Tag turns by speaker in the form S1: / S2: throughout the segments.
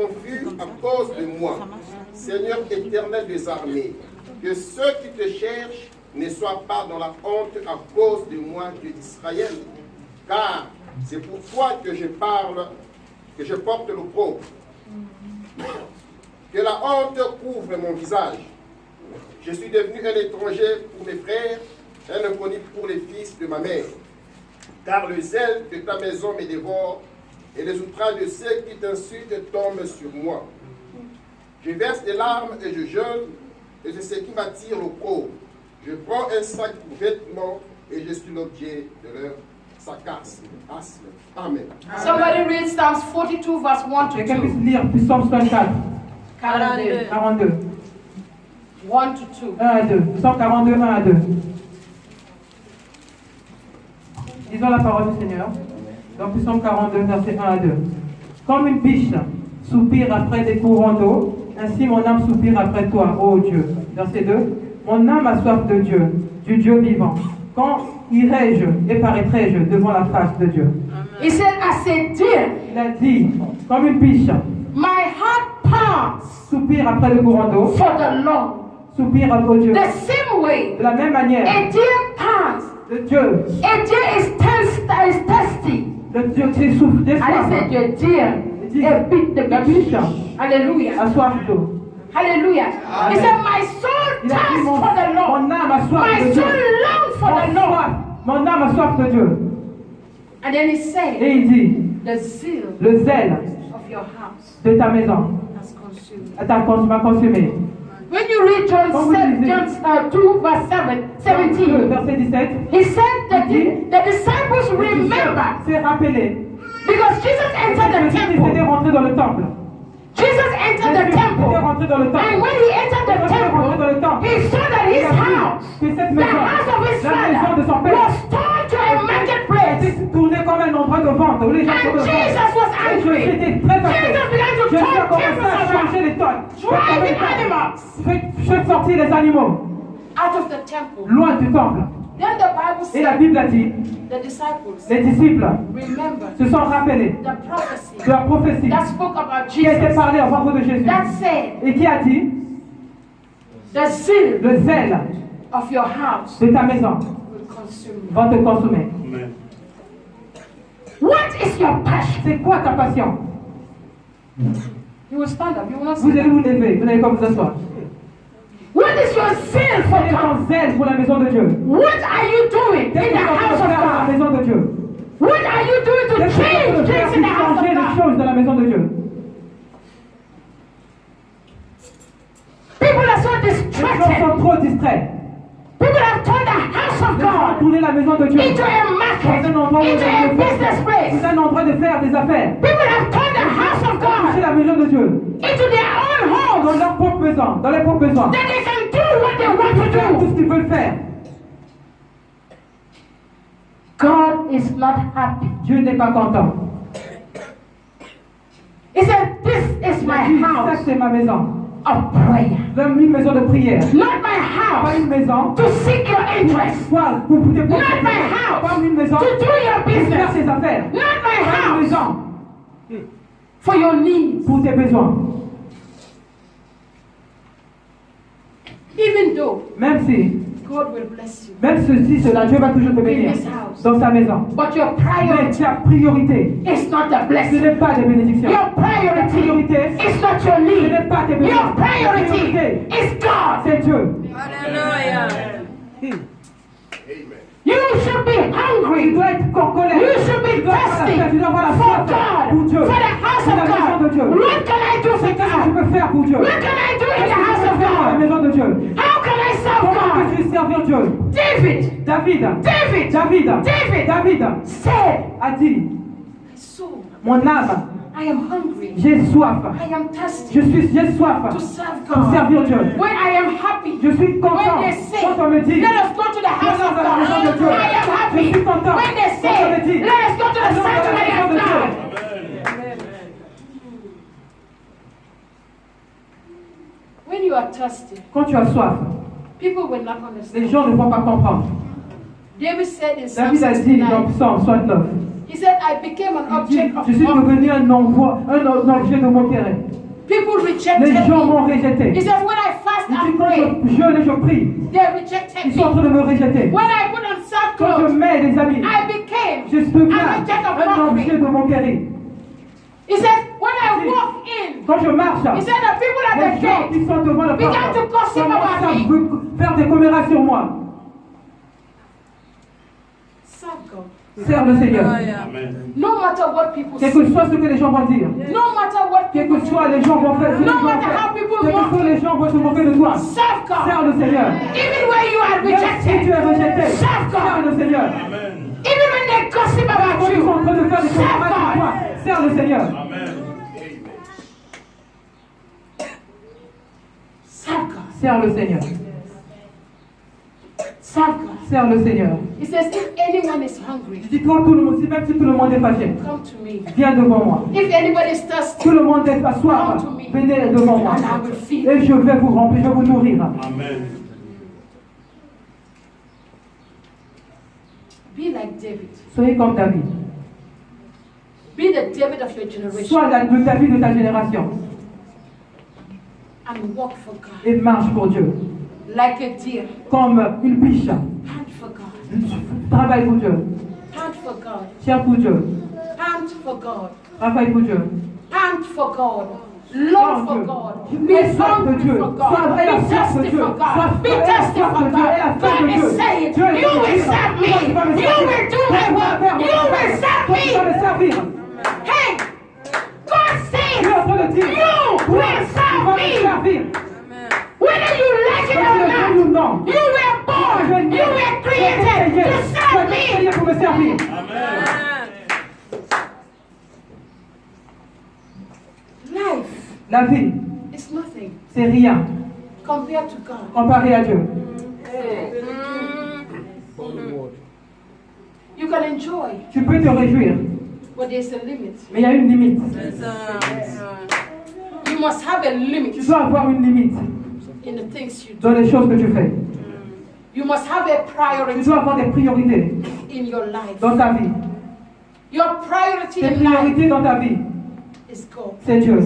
S1: confus à cause de moi. Seigneur éternel des armées, que ceux qui te cherchent ne soient pas dans la honte à cause de moi, Dieu d'Israël. Car c'est pour toi que je parle, que je porte l'opprobre. Que la honte couvre mon visage. Je suis devenu un étranger pour mes frères, un inconnu pour les fils de ma mère. Car le zèle de ta maison me dévore, et les outrages de ceux qui t'insultent tombent sur moi. Je verse des larmes et je jeûne, et c'est ce qui m'attire le corps. Je prends un sac pour vêtements, et je suis l'objet de leur sarcasme. Amen.
S2: Somebody read Psalms 42 verse 1 to 2.
S3: Quelqu'un puisse lire Psaume 64. 42.
S2: 1 to 2.
S3: 1 à 2. Psaume 42, 1 à 2. Lisons la parole du Seigneur. Donc, Psaume 42, verset 1 à 2. Comme une biche soupire après des courants d'eau, ainsi mon âme soupire après toi, ô Dieu. Verset 2. Mon âme a soif de Dieu, du Dieu vivant. Quand irai-je et paraîtrai-je devant la face de Dieu?
S2: He said, I said, dear,
S3: Il a dit, comme une biche
S2: my heart pants
S3: soupire après le courant d'eau,
S2: for the Lord.
S3: soupire à Dieu.
S2: The same way,
S3: De la même manière,
S2: a deer pants.
S3: le Dieu,
S2: A deer is thirsty.
S3: le Dieu qui souffre des
S2: And he said, your deer, a bit the
S3: la
S2: biche.
S3: biche
S2: Hallelujah.
S3: a soif d'eau.
S2: Hallelujah. He said, my soul
S3: Il a dit,
S2: thirsts for the Lord.
S3: mon âme a soif
S2: My
S3: de Dieu.
S2: soul longs for the Lord.
S3: Mon âme a soif de Dieu.
S2: And then he said,
S3: Et il dit,
S2: the zeal
S3: le zèle
S2: of your house
S3: de ta maison
S2: has consumed.
S3: m'a consumé.
S2: When you read John,
S3: Quand vous lisez-
S2: John 2 verse 17,
S3: Verset 17.
S2: he said that the disciples remember
S3: C'est rappelé.
S2: because Jesus entered the
S3: Jésus était
S2: temple.
S3: rentré dans le temple.
S2: Jesus entered the
S3: Jésus était
S2: temple.
S3: rentré dans le
S2: And
S3: temple.
S2: when he entered the
S3: Quand il est rentré dans le
S2: temple,
S3: temple,
S2: he saw that his
S3: il a vu
S2: house,
S3: que cette
S2: the
S3: maison,
S2: house of his
S3: la maison de son
S2: father,
S3: père,
S2: was turned to a marketplace.
S3: était tournée comme un endroit de vente où les gens
S2: And
S3: se revendent.
S2: Jesus was angry.
S3: J'étais très fâché.
S2: Jesus began to
S3: Jésus a
S2: turn
S3: commencé
S2: tables
S3: à changer
S2: around,
S3: les tonnes.
S2: driving animals
S3: Faites sortir les animaux
S2: out of the temple.
S3: loin du temple.
S2: Then the Bible
S3: Et la
S2: said
S3: Bible a dit,
S2: the disciples
S3: les disciples
S2: remember
S3: se sont rappelés
S2: the prophecy
S3: de la prophétie
S2: that spoke about
S3: qui a été
S2: Jesus.
S3: parlée au propos de Jésus.
S2: That said,
S3: Et qui a dit,
S2: the zeal
S3: le zèle
S2: of your house
S3: de ta maison
S2: will consume you.
S3: va te consumer.
S2: What is your passion?
S3: C'est quoi ta passion?
S2: You will stand up. You will not
S3: Vous
S2: sit
S3: allez
S2: down.
S3: vous lever, vous n'allez pas vous asseoir.
S2: What is your zeal for
S3: Quel est
S2: God?
S3: ton zèle pour la maison de Dieu?
S2: What are you doing in
S3: Qu'est-ce que
S2: the
S3: tu es en train
S2: house
S3: de
S2: of
S3: faire dans la
S2: God?
S3: maison de Dieu?
S2: What are you doing to
S3: Qu'est-ce que tu es en train
S2: change
S3: de faire
S2: things in
S3: pour
S2: the house
S3: changer
S2: of
S3: les
S2: God?
S3: choses dans la maison de Dieu?
S2: People are so
S3: Les gens
S2: distracted.
S3: sont trop distraits.
S2: People have turned the house of
S3: Les gens ont
S2: God
S3: tourné la maison de Dieu
S2: into a market,
S3: dans un endroit où
S2: into a business
S3: c'est
S2: place.
S3: un endroit de faire des affaires.
S2: People have turned the house of
S3: C'est
S2: God
S3: la maison de Dieu.
S2: into their own
S3: Dans
S2: homes.
S3: leur propre maison, dans leurs propres besoins.
S2: That they can do what they want
S3: Ils font
S2: to
S3: tout
S2: do.
S3: ce qu'ils veulent faire.
S2: God is not happy.
S3: Dieu n'est pas content.
S2: He said, this is my
S3: Il dit, ça
S2: house
S3: c'est ma maison.
S2: of prayer.
S3: Une maison de prière.
S2: Not my
S3: Pas
S2: house
S3: une maison
S2: to seek your interest.
S3: pour te
S2: Not my house
S3: Pas une maison
S2: to do your
S3: pour faire
S2: business.
S3: ses affaires.
S2: Not my
S3: Pas une
S2: house
S3: maison
S2: for your needs.
S3: pour tes besoins.
S2: Even though
S3: Même si,
S2: God will bless you.
S3: même ceci, cela, Dieu va toujours te bénir dans sa maison.
S2: But your
S3: Mais
S2: priority
S3: ta priorité,
S2: is not the
S3: ce
S2: blessing.
S3: n'est pas des bénédictions.
S2: Your priority is not your
S3: Ce
S2: need.
S3: n'est pas tes besoins.
S2: Your priority
S3: Priorité,
S2: is God.
S3: c'est Dieu.
S2: You should be
S3: Tu
S2: hungry.
S3: dois être en colère.
S2: You should be
S3: Tu dois avoir la
S2: thirsty
S3: faim. Tu dois avoir la
S2: for
S3: soif pour
S2: God,
S3: Dieu.
S2: for the house
S3: Pour la
S2: of
S3: maison de
S2: God.
S3: Dieu.
S2: What can I do for
S3: Qu'est-ce que je
S2: God?
S3: peux faire pour Dieu?
S2: What can I do in the house of
S3: Dans la
S2: God?
S3: maison de Dieu.
S2: How can I serve
S3: Comment
S2: God?
S3: peux-tu servir Dieu?
S2: David,
S3: David,
S2: David,
S3: David,
S2: David
S3: David
S2: said,
S3: a dit,
S2: soul,
S3: mon âme,
S2: I am hungry.
S3: j'ai soif.
S2: I am thirsty
S3: J'ai soif
S2: to serve
S3: pour
S2: God.
S3: servir Dieu.
S2: When I am happy,
S3: Je suis content
S2: when they say,
S3: quand on me dit,
S2: let us go to the house of
S3: allons dans la maison de
S2: God,
S3: Dieu.
S2: I am
S3: Je
S2: happy.
S3: suis content
S2: When they
S3: quand on me
S2: say,
S3: dit,
S2: let us go to the
S3: allons dans la
S2: sanctuary
S3: maison
S2: of
S3: de Dieu.
S2: God. When you are thirsty,
S3: Quand tu as soif,
S2: people will not
S3: les
S2: understand.
S3: gens ne vont pas comprendre.
S2: David said in Psalm
S3: David a dit dans
S2: 69,
S3: Psaume 69,
S2: He said, I became an
S3: Il dit,
S2: object of
S3: je suis
S2: mockery.
S3: devenu un objet de moquerie.
S2: People
S3: Les
S2: rejected
S3: gens m'ont
S2: me.
S3: rejeté.
S2: He says, when I fast
S3: Il dit,
S2: and
S3: quand
S2: pray,
S3: je jeûne et je prie,
S2: they rejected
S3: ils sont en
S2: me.
S3: train de me rejeter.
S2: When I put on
S3: Quand je
S2: sackcloth,
S3: mets des habits,
S2: I became
S3: je deviens
S2: an object of
S3: un objet
S2: mockery.
S3: de moquerie.
S2: He said, when I walk in,
S3: Quand je marche,
S2: he said, the people at
S3: les
S2: the
S3: gens
S2: gate
S3: qui sont devant la
S2: began
S3: porte
S2: to gossip
S3: commencent
S2: about
S3: à
S2: me.
S3: faire des commérations sur moi.
S2: Serve God.
S3: Serve le Seigneur.
S2: No matter what people
S3: Quel
S2: say,
S3: que soit ce que les gens vont dire,
S2: no matter what
S3: quel
S2: people
S3: que soit les gens vont faire, ce qu'ils
S2: No
S3: vont
S2: matter
S3: faire,
S2: how people
S3: quel que
S2: mock
S3: soit les gens vont se moquer de toi,
S2: serve God.
S3: serve le Seigneur.
S2: Even when you are
S3: Même si tu
S2: rejected,
S3: es rejeté,
S2: serve
S3: serve
S2: God.
S3: le Seigneur.
S2: Even when they gossip
S3: Quand
S2: about
S3: ils sont en
S2: you,
S3: train de faire des
S2: serve
S3: commérations sur toi,
S2: God.
S3: serve le Seigneur.
S2: Serve God.
S3: Serve le Seigneur.
S2: Serve God.
S3: Serve le Seigneur.
S2: He says, if anyone is hungry,
S3: Je dis quand tout le monde, même si tout le monde est fâché,
S2: come to me.
S3: viens devant moi.
S2: If anybody is thirsty,
S3: Tout le monde est assoiff, venez devant moi.
S2: and I will feed.
S3: Et je vais vous remplir, je vais vous nourrir.
S4: Amen.
S2: Be like David.
S3: Soyez comme David.
S2: Be the David of your generation
S3: Sois le David de ta génération
S2: and walk for God.
S3: et marche pour Dieu.
S2: Like a deer.
S3: Comme une biche.
S2: Pant for God.
S3: Travaille pour Dieu.
S2: Pant for God.
S3: Cherche pour Dieu.
S2: Pant for God.
S3: Travaille pour Dieu.
S2: Pant for God. Long for God. Be
S3: Aie soif de
S2: hungry
S3: Dieu.
S2: for God.
S3: Sois- aie la
S2: Be
S3: soif de
S2: thirsty
S3: Dieu.
S2: for God. Be
S3: Sois- aie la
S2: thirsty
S3: soif
S2: for
S3: de Dieu. Aie la
S2: God.
S3: soif
S2: God
S3: de Dieu.
S2: is saying,
S3: Dieu est
S2: you will
S3: dit,
S2: serve me.
S3: toi, tu vas me
S2: You
S3: servir.
S2: will do
S3: Toi,
S2: my
S3: tu vas
S2: work.
S3: faire mon
S2: You will
S3: travail.
S2: serve
S3: Toi, tu vas me
S2: me.
S3: servir.
S2: Hey, God says,
S3: Dieu est en train de dire,
S2: you will
S3: tu
S2: serve
S3: vas me
S2: me.
S3: servir.
S2: Whether you like it
S3: Que
S2: or
S3: tu le veuilles ou
S2: not,
S3: non.
S2: you were born, you were created to serve
S3: Tu es payé
S2: me.
S3: pour me servir.
S2: Life
S3: La vie,
S2: is nothing
S3: c'est rien
S2: compared to God.
S3: comparé à Dieu.
S2: You can enjoy,
S3: Tu peux te réjouir,
S2: but there's a limit.
S3: mais il y a une limite.
S2: You must have a limit
S3: Tu dois avoir une limite
S2: in the things you do.
S3: dans les choses que tu fais.
S2: You must have a
S3: Tu
S2: priority
S3: dois avoir des priorités
S2: in your life.
S3: dans ta vie.
S2: Your priority
S3: Tes
S2: in life
S3: priorités dans ta vie,
S2: is God,
S3: c'est Dieu.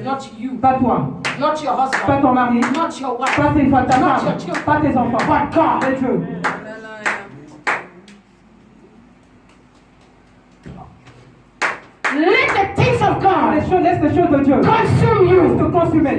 S2: not you,
S3: Pas toi,
S2: not your
S3: pas
S2: husband,
S3: ton mari,
S2: not your wife,
S3: pas ta
S2: not your
S3: femme,
S2: children,
S3: pas tes enfants.
S2: but God.
S3: C'est Dieu.
S2: Let the things of God
S3: Laisse les choses de Dieu
S2: consume you.
S3: te consumer.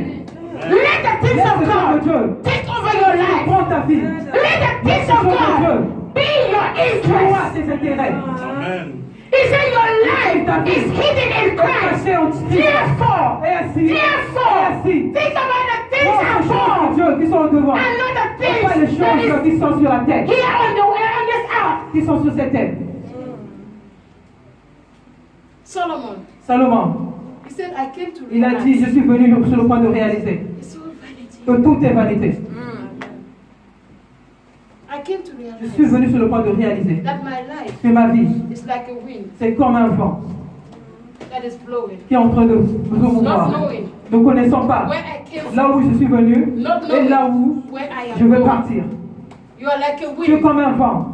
S2: Let the things
S3: Laisse
S2: of
S3: les choses de
S2: God
S3: Dieu
S2: take over your life.
S3: prendre ta vie.
S2: Let the things of God be your
S3: Toi,
S2: interest.
S3: tes intérêts.
S4: Amen.
S2: He said your life is hidden in Christ.
S3: Caché en Christ.
S2: Therefore,
S3: Et ainsi,
S2: think about the things
S3: pense les choses de
S2: above
S3: Dieu qui sont devant.
S2: and not the
S3: Et pas les
S2: things that
S3: choses
S2: is
S3: qui sont sur la terre,
S2: here on this earth.
S3: qui sont sur cette terre.
S2: Solomon,
S3: Salomon,
S2: he said, I came to
S3: il a dit, je
S2: realize
S3: suis venu sur le point de réaliser
S2: it's all vanity.
S3: que tout est vanité.
S2: I came to
S3: Je suis
S2: realize
S3: venu sur le point de réaliser
S2: that my life
S3: que ma vie,
S2: is like a wind
S3: c'est comme un vent
S2: that is blowing.
S3: qui est en train de nous
S2: Not
S3: mouvoir.
S2: knowing
S3: Ne connaissons pas
S2: where I came
S3: là
S2: from,
S3: où je suis venu
S2: not
S3: et là
S2: knowing
S3: où
S2: where I
S3: je
S2: am
S3: vais
S2: going.
S3: partir.
S2: You are like a
S3: Tu es
S2: wind.
S3: comme un vent.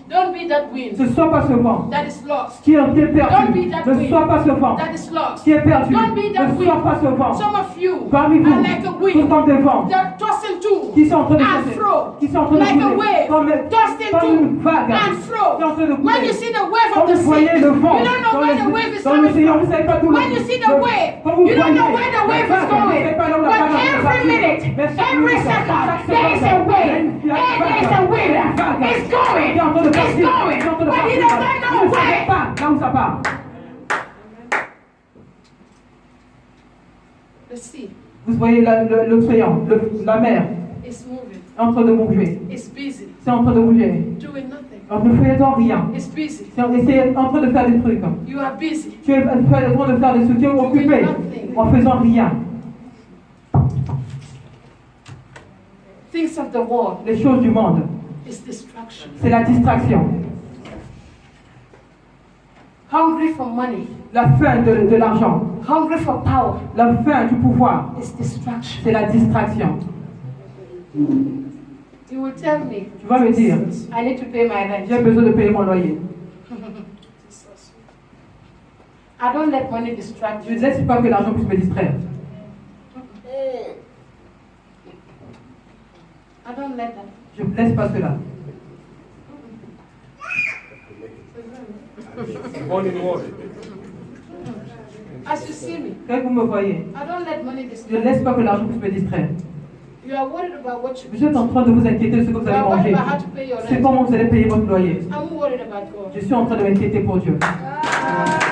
S2: Don't be that wind
S3: Ne sois pas ce vent
S2: that is lost.
S3: qui est
S2: Don't
S3: perdu.
S2: be that
S3: Ne
S2: wind
S3: sois pas ce vent
S2: that is lost.
S3: qui est perdu.
S2: Don't be that
S3: Ne sois
S2: wind.
S3: pas ce vent.
S2: Some of you
S3: Parmi vous,
S2: are like a
S3: sont
S2: wind
S3: comme des vents
S2: that tossing to
S3: qui sont en train de
S2: and
S3: changer,
S2: fro,
S3: qui sont en train de
S2: like a
S3: bouger,
S2: wave,
S3: comme
S2: tossing
S3: comme une
S2: to
S3: vague
S2: and fro.
S3: qui est en train de
S2: When
S3: bouger.
S2: you see the wave
S3: Quand
S2: of the
S3: vous
S2: sea,
S3: voyez le vent
S2: you don't know
S3: dans
S2: where the wave is
S3: dans
S2: coming
S3: l'océan, vous
S2: from.
S3: ne savez pas d'où
S2: When you see the wave,
S3: quand vous
S2: you don't know
S3: voyez
S2: where the wave
S3: la
S2: is
S3: vague, vous ne
S2: going.
S3: savez pas là où la
S2: But
S3: vague va
S2: every
S3: partir.
S2: minute,
S3: Mais chaque
S2: every
S3: minute,
S2: second,
S3: chaque
S2: there is a
S3: seconde,
S2: wave.
S3: il y a une
S2: And there is a
S3: vague.
S2: wind.
S3: Une vague
S2: It's going.
S3: qui est en train de
S2: It's
S3: partir, qui
S2: going.
S3: est en train de
S2: But he
S3: partir.
S2: doesn't
S3: Vous
S2: know
S3: ne savez
S2: where.
S3: pas là où ça part.
S2: The sea
S3: Vous voyez l'océan, la mer,
S2: is moving.
S3: est en train de bouger.
S2: It's busy.
S3: C'est en train de bouger.
S2: Doing nothing.
S3: Alors ne faisons rien.
S2: It's busy.
S3: C'est en train de faire des trucs.
S2: You are busy.
S3: Tu es en train de faire des trucs, tu es occupé en faisant rien.
S2: Things of the world
S3: Les choses du monde,
S2: is distraction.
S3: c'est la distraction.
S2: Hungry for money,
S3: La faim de l'argent,
S2: hungry for power
S3: la faim du pouvoir,
S2: is distraction.
S3: c'est la distraction.
S2: You will tell me,
S3: Tu vas me dire,
S2: I need to pay my rent.
S3: j'ai besoin de payer mon loyer.
S2: I don't let money distract
S3: Je ne
S2: you.
S3: laisse pas que l'argent puisse me distraire.
S2: I don't let that.
S3: Je ne laisse pas cela.
S2: As you see me,
S3: Quand vous me voyez,
S2: I don't let money
S3: je ne
S2: distract
S3: laisse pas que l'argent puisse me distraire.
S2: you. You are worried about what you
S3: Vous êtes en train de vous inquiéter de ce que vous
S2: You
S3: allez
S2: are worried
S3: manger.
S2: about how to pay your
S3: C'est
S2: rent.
S3: comment vous allez payer votre loyer.
S2: I'm worried about God.
S3: Je suis en train de m'inquiéter pour Dieu.
S2: Ah.